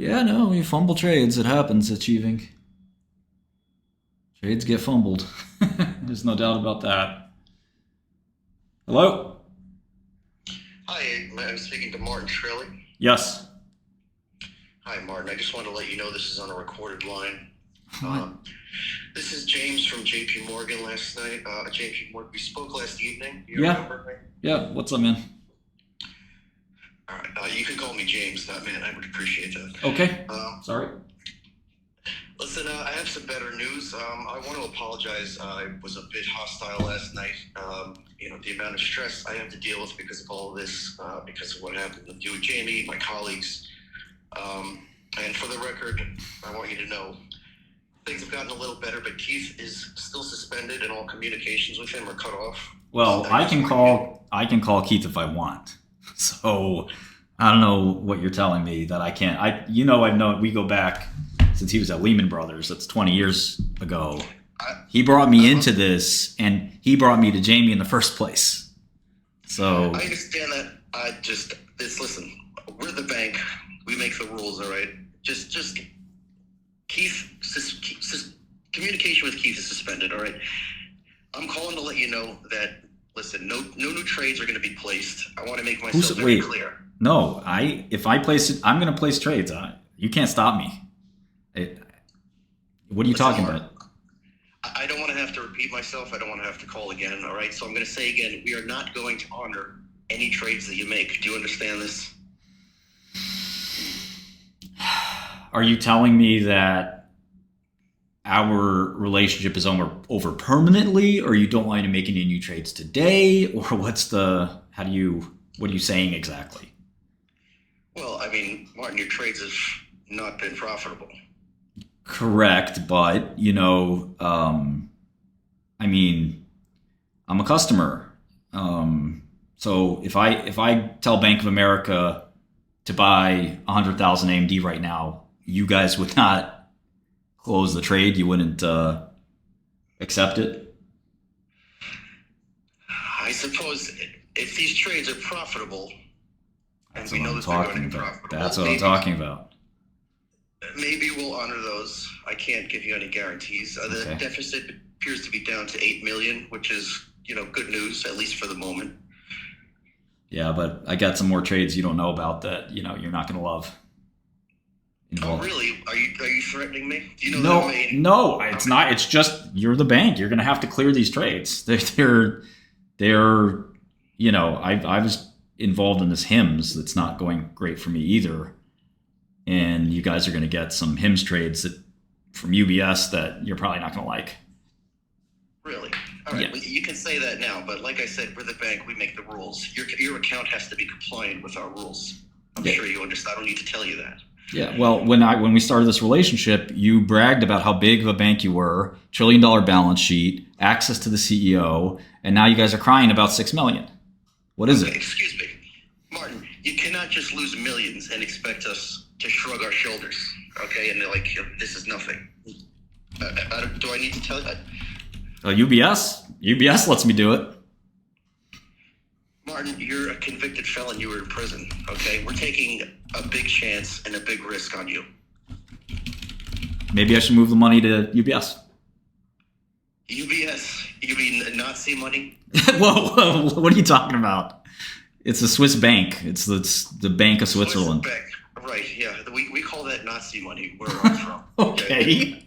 Yeah, no, you fumble trades. It happens. Achieving trades get fumbled. There's no doubt about that. Hello. Hi, I'm speaking to Martin Shkreli. Yes. Hi, Martin. I just wanted to let you know this is on a recorded line. What? This is James from JPMorgan last night. JPMorgan, we spoke last evening. Do you Yeah. remember me? Yeah. What's up, man? All right. You can call me James, not man. I would appreciate that. Okay. Um, Sorry. Listen, I have some better news. I want to apologize. I was a bit hostile last night. The amount of stress I have to deal with because of all of this, because of what happened with you and Jamie, my colleagues. And for the record, I want you to know things have gotten a little better, but Keith is still suspended, and all communications with him are cut off. Well, So I can call. I can call Keith if I want. So I don't know what you're telling me that I can't. I've known. We go back since he was at Lehman Brothers. That's 20 years ago. He brought me into this, and he brought me to Jamie in the first place. So I understand that. Listen. We're the bank. We make the rules. All right. Just Keith. Communication with Keith is suspended. All right. I'm calling to let you know that. Listen, no new trades are going to be placed. I want to make myself very clear. No, if I place it, I'm going to place trades. You can't stop me. What are you talking about? I don't want to have to repeat myself. I don't want to have to call again. All right. So I'm going to say again, we are not going to honor any trades that you make. Do you understand this? Are you telling me that our relationship is over permanently, or you don't want to make any new trades today, or what are you saying exactly? Well, I mean, Martin, your trades have not been profitable. Correct, but I mean, I'm a customer. So if I tell Bank of America to buy 100,000 AMD right now, you guys would not close the trade. You wouldn't accept it. I suppose if these trades are profitable, That's and we what know I'm that they're going to talking be about. profitable, That's what I'm talking about. maybe we'll honor those. I can't give you any guarantees. The Okay. deficit appears to be down to 8 million, which is good news, at least for the moment. Yeah, but I got some more trades you don't know about that you're not going to love. Oh, really? Are you threatening me? Do you know No, that I mean? no, it's not. It's just you're the bank. You're going to have to clear these trades. They're I was involved in this HIMS that's not going great for me either. And you guys are going to get some HIMS trades from UBS that you're probably not going to like. Really? All right. Yeah. Well, you can say that now, but like I said, we're the bank. We make the rules. Your account has to be compliant with our rules. I'm Yeah. sure you understand. I don't need to tell you that. Yeah, well, when we started this relationship, you bragged about how big of a bank you were, $1 trillion balance sheet, access to the CEO, and now you guys are crying about $6 million. What is Okay, it? excuse me, Martin. You cannot just lose millions and expect us to shrug our shoulders. Okay, and they're like, this is nothing. Do I need to tell you that? UBS lets me do it. Martin, you're a convicted felon. You were in prison. Okay, we're taking a big chance and a big risk on you. Maybe I should move the money to UBS. UBS? You mean Nazi money? Whoa, what are you talking about? It's a Swiss bank. It's the Bank of Switzerland. Swiss bank. Right? Yeah, we call that Nazi money. Where I'm from. Okay.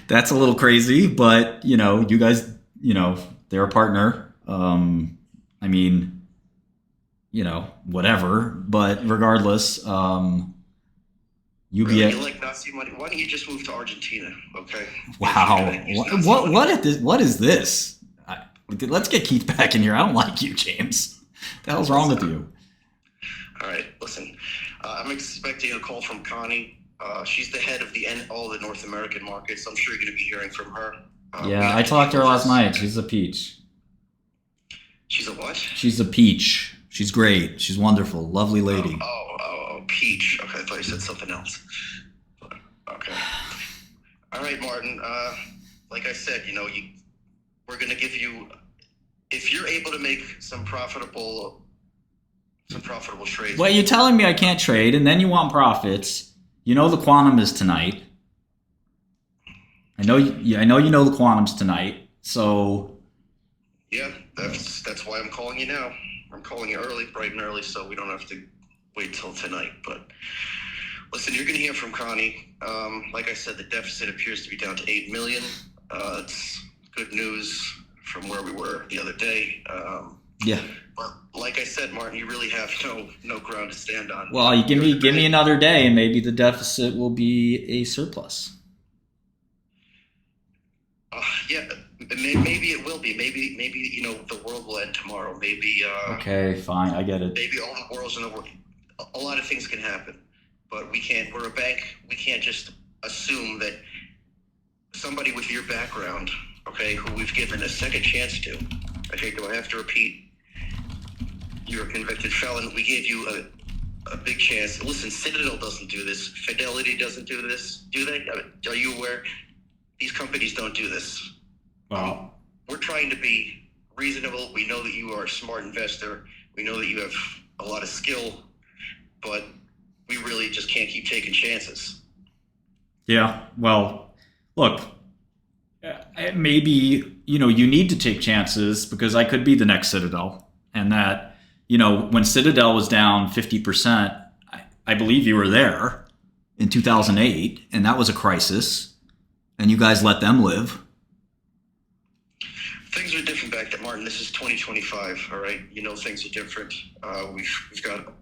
That's a little crazy, but you guys, they're a partner. I mean, whatever. But regardless, UBS. Really? You like Nazi money? Why don't you just move to Argentina? Okay. Wow. What is this? Let's get Keith back in here. I don't like you, James. What the hell's wrong with you? All right. Listen, I'm expecting a call from Connie. She's the head of all the North American markets. I'm sure you're going to be hearing from her. Yeah, I talked to her last night. She's a peach. She's a what? She's a peach. She's great. She's wonderful. Lovely lady. Oh, peach. Okay, I thought you said something else. Okay. All right, Martin. Like I said, we're going to give you, if you're able to make some profitable trades. Well, you're telling me I can't trade, and then you want profits. You know the quantum is tonight. I know you know the quantum's tonight. So Yeah, that's why I'm calling you now. I'm calling you early, bright and early, so we don't have to wait till tonight. But listen, you're going to hear from Connie. Like I said, the deficit appears to be down to 8 million. It's good news from where we were the other day. yeah. But like I said, Martin, you really have no ground to stand on. Well, you give me another day, and maybe the deficit will be a surplus. Yeah, maybe it will be. Maybe the world will end tomorrow. Maybe. Okay, fine, I get it. Maybe all the worlds in the world. A lot of things can happen, but we can't. We're a bank. We can't just assume that somebody with your background, okay, who we've given a second chance to. Okay, do I have to repeat? You're a convicted felon. We gave you a big chance. Listen, Citadel doesn't do this. Fidelity doesn't do this. Do they? Are you aware? These companies don't do this. Well, we're trying to be reasonable. We know that you are a smart investor. We know that you have a lot of skill, but we really just can't keep taking chances. yeah. Well, look, maybe you need to take chances because I could be the next Citadel, and that when Citadel was down 50%, I believe you were there in 2008, and that was a crisis. And you guys let them live. Things are different back then, Martin. This is 2025, all right? Things are different. We've got.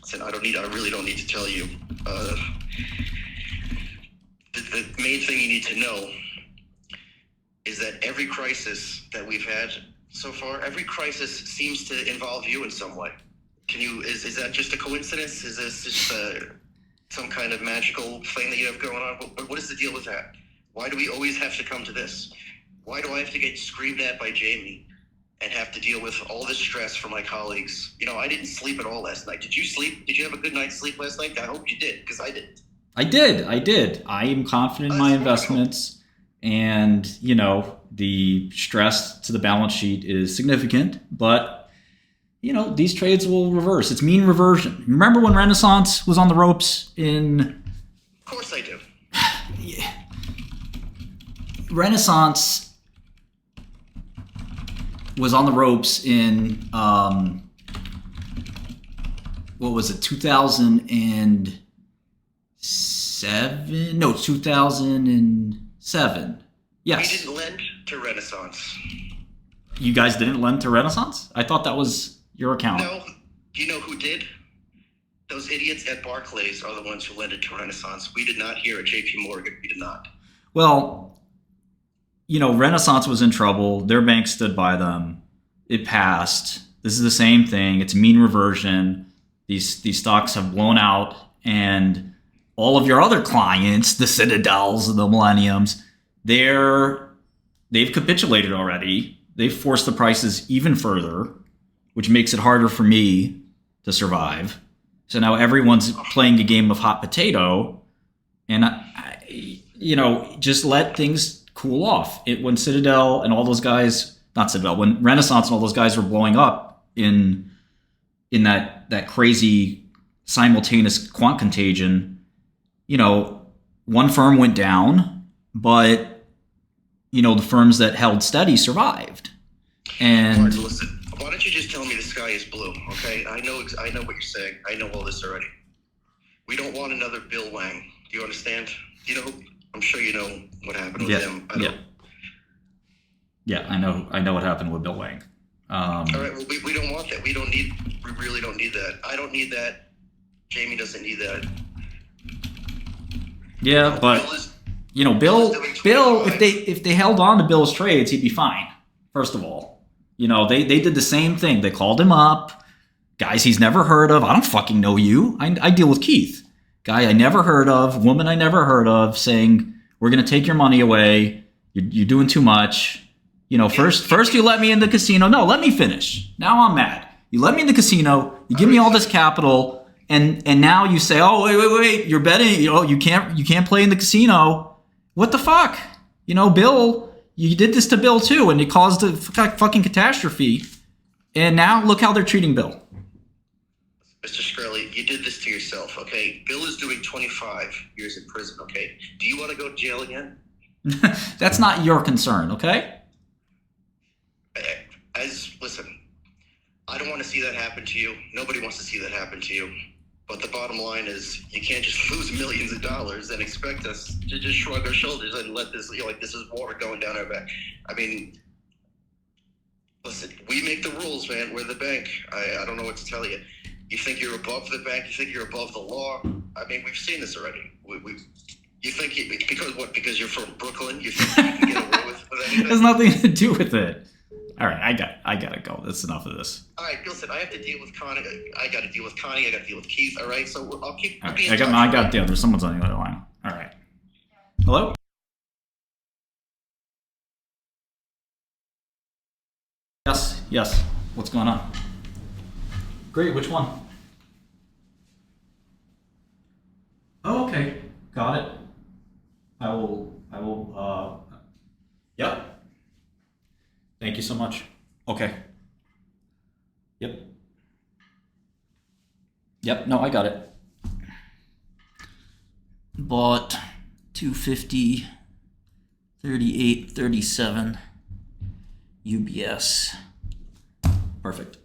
Listen, I really don't need to tell you. The main thing you need to know is that every crisis that we've had so far, every crisis seems to involve you in some way. Is that just a coincidence? Is this just some kind of magical thing that you have going on? What is the deal with that? Why do we always have to come to this? Why do I have to get screamed at by Jamie and have to deal with all this stress from my colleagues? I didn't sleep at all last night. Did you sleep? Did you have a good night's sleep last night? I hope you did, because I didn't. I did. I am confident in my investments, and the stress to the balance sheet is significant, but these trades will reverse. It's mean reversion. Remember when Renaissance was on the ropes in... Of course I do. Yeah. Renaissance was on the ropes in, what was it, 2007? No, 2007. Yes. We didn't lend to Renaissance. You guys didn't lend to Renaissance? I thought that was your account. No. Do you know who did? Those idiots at Barclays are the ones who lended to Renaissance. We did not here at JPMorgan. We did not. Well, Renaissance was in trouble. Their bank stood by them. It passed. This is the same thing. It's mean reversion. These stocks have blown out, and all of your other clients, the Citadels, the Millenniums, they've capitulated already. They've forced the prices even further, which makes it harder for me to survive. So now everyone's playing a game of hot potato, and just let things cool off. When Citadel and all those guys, not Citadel, when Renaissance and all those guys were blowing up in that crazy simultaneous quant contagion, one firm went down, but the firms that held steady survived. And Martin, listen, why don't you just tell me the sky is blue, okay? I know what you're saying. I know all this already. We don't want another Bill Wang. Do you understand? I'm sure you know what happened with him. Yeah, I know what happened with Bill Wang. All right, well, we don't want that. We really don't need that. I don't need that. Jamie doesn't need that. Yeah, but Bill, if they held on to Bill's trades, he'd be fine. First of all, they did the same thing. They called him up, guys he's never heard of. I don't fucking know you. I deal with Keith, guy I never heard of, woman I never heard of, saying we're gonna take your money away. You're doing too much. First you let me in the casino. No, let me finish. Now I'm mad. You let me in the casino. You give me all this capital, and now you say, oh wait, you're betting. You can't play in the casino. What the fuck? Bill, you did this to Bill too, and it caused a fucking catastrophe. And now look how they're treating Bill. Mr. Shkreli, you did this to yourself, okay? Bill is doing 25 years in prison, okay? Do you want to go to jail again? That's not your concern, okay? Listen, I don't want to see that happen to you. Nobody wants to see that happen to you. But the bottom line is, you can't just lose millions of dollars and expect us to just shrug our shoulders and let this, like this is water going down our back. I mean, listen, we make the rules, man. We're the bank. I don't know what to tell you. You think you're above the bank? You think you're above the law? I mean, we've seen this already. You think because what? Because you're from Brooklyn? You think you can get away with anything? It has nothing to do with it. All right, I gotta go. That's enough of this. All right, listen, I have to deal with Connie. I got to deal with Connie. I got to deal with Keith. All right, so I'll keep. All right, I got the other. Someone's on the other line. All right. Hello. Yes. What's going on? Great. Which one? Oh, okay. Got it. I will. Yep. Thank you so much. Okay. Yep, no, I got it. Bought 250, 38, 37, UBS. Perfect.